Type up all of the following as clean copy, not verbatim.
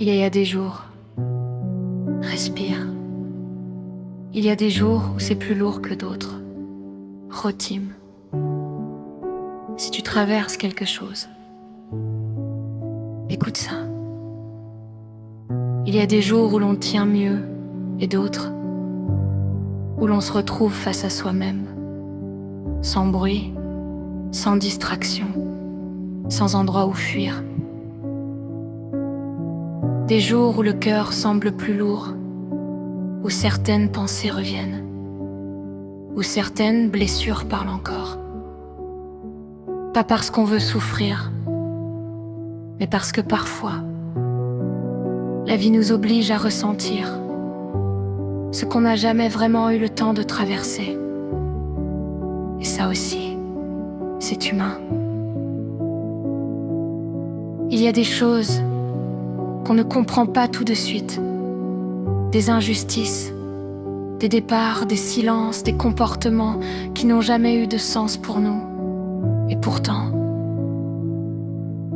Il y a des jours, respire. Il y a des jours où c'est plus lourd que d'autres. Rotim. Si tu traverses quelque chose, écoute ça. Il y a des jours où l'on tient mieux et d'autres où l'on se retrouve face à soi-même, sans bruit, sans distraction, sans endroit où fuir. Des jours où le cœur semble plus lourd, où certaines pensées reviennent, où certaines blessures parlent encore. Pas parce qu'on veut souffrir, mais parce que parfois, la vie nous oblige à ressentir ce qu'on n'a jamais vraiment eu le temps de traverser. Et ça aussi, c'est humain. Il y a des choses qu'on ne comprend pas tout de suite. Des injustices, des départs, des silences, des comportements qui n'ont jamais eu de sens pour nous. Et pourtant,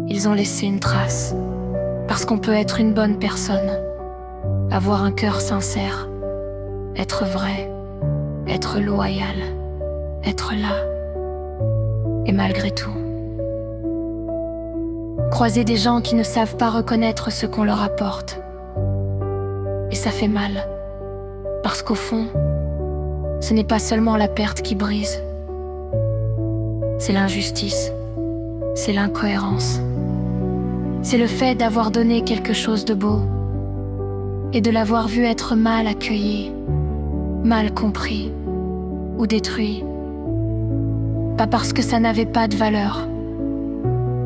ils ont laissé une trace. Parce qu'on peut être une bonne personne, avoir un cœur sincère, être vrai, être loyal, être là. Et malgré tout, croiser des gens qui ne savent pas reconnaître ce qu'on leur apporte. Et ça fait mal, parce qu'au fond, ce n'est pas seulement la perte qui brise, c'est l'injustice, c'est l'incohérence, c'est le fait d'avoir donné quelque chose de beau et de l'avoir vu être mal accueilli, mal compris ou détruit. Pas parce que ça n'avait pas de valeur,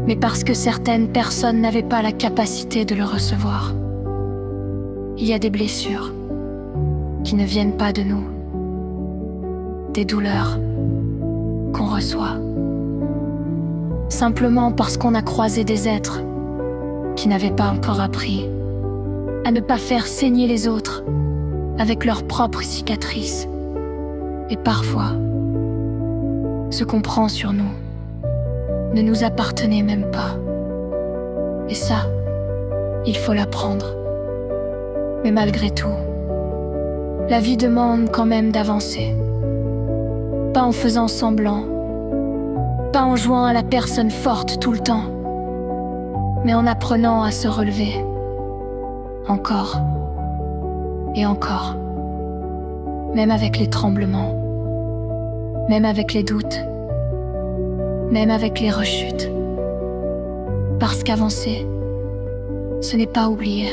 mais parce que certaines personnes n'avaient pas la capacité de le recevoir. Il y a des blessures qui ne viennent pas de nous, des douleurs qu'on reçoit, simplement parce qu'on a croisé des êtres qui n'avaient pas encore appris à ne pas faire saigner les autres avec leurs propres cicatrices. Et parfois, ce qu'on prend sur nous ne nous appartenait même pas. Et ça, il faut l'apprendre. Mais malgré tout, la vie demande quand même d'avancer. Pas en faisant semblant, pas en jouant à la personne forte tout le temps, mais en apprenant à se relever. Encore et encore. Même avec les tremblements, même avec les doutes, même avec les rechutes. Parce qu'avancer, ce n'est pas oublier,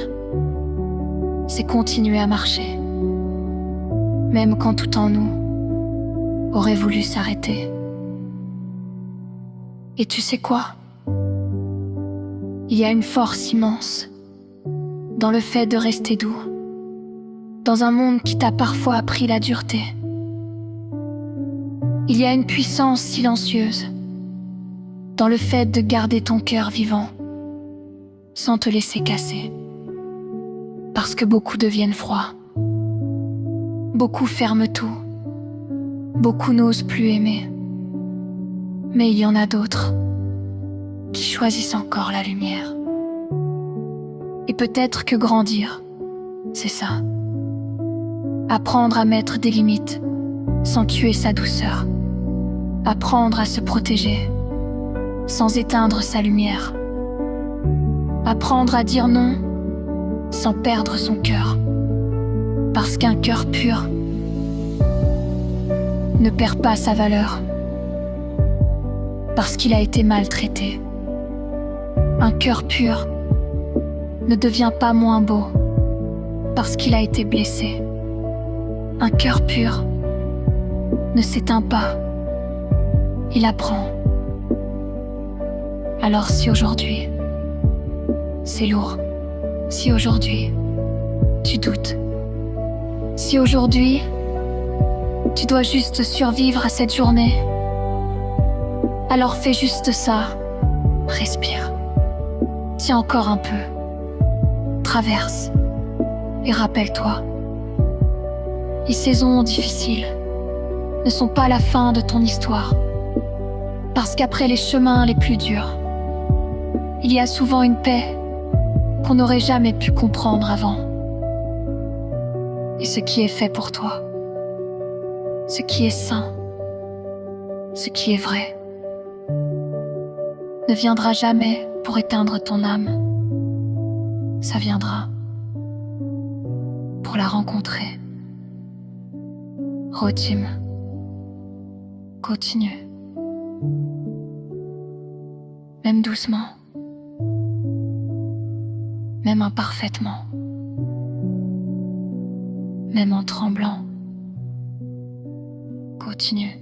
c'est continuer à marcher. Même quand tout en nous aurait voulu s'arrêter. Et tu sais quoi ? Il y a une force immense dans le fait de rester doux, dans un monde qui t'a parfois appris la dureté. Il y a une puissance silencieuse dans le fait de garder ton cœur vivant, sans te laisser casser. Parce que beaucoup deviennent froids, beaucoup ferment tout, beaucoup n'osent plus aimer. Mais il y en a d'autres qui choisissent encore la lumière. Et peut-être que grandir, c'est ça. Apprendre à mettre des limites sans tuer sa douceur. Apprendre à se protéger sans éteindre sa lumière. Apprendre à dire non sans perdre son cœur. Parce qu'un cœur pur ne perd pas sa valeur. Parce qu'il a été maltraité. Un cœur pur ne devient pas moins beau parce qu'il a été blessé. Un cœur pur ne s'éteint pas, il apprend. Alors si aujourd'hui c'est lourd, si aujourd'hui tu doutes, si aujourd'hui tu dois juste survivre à cette journée, alors fais juste ça, respire, tiens encore un peu, traverse et rappelle-toi, les saisons difficiles ne sont pas la fin de ton histoire, parce qu'après les chemins les plus durs, il y a souvent une paix qu'on n'aurait jamais pu comprendre avant. Et ce qui est fait pour toi, ce qui est sain, ce qui est vrai, ne viendra jamais pour éteindre ton âme. Ça viendra pour la rencontrer. Rotim, continue. Même doucement, même imparfaitement, même en tremblant, continue.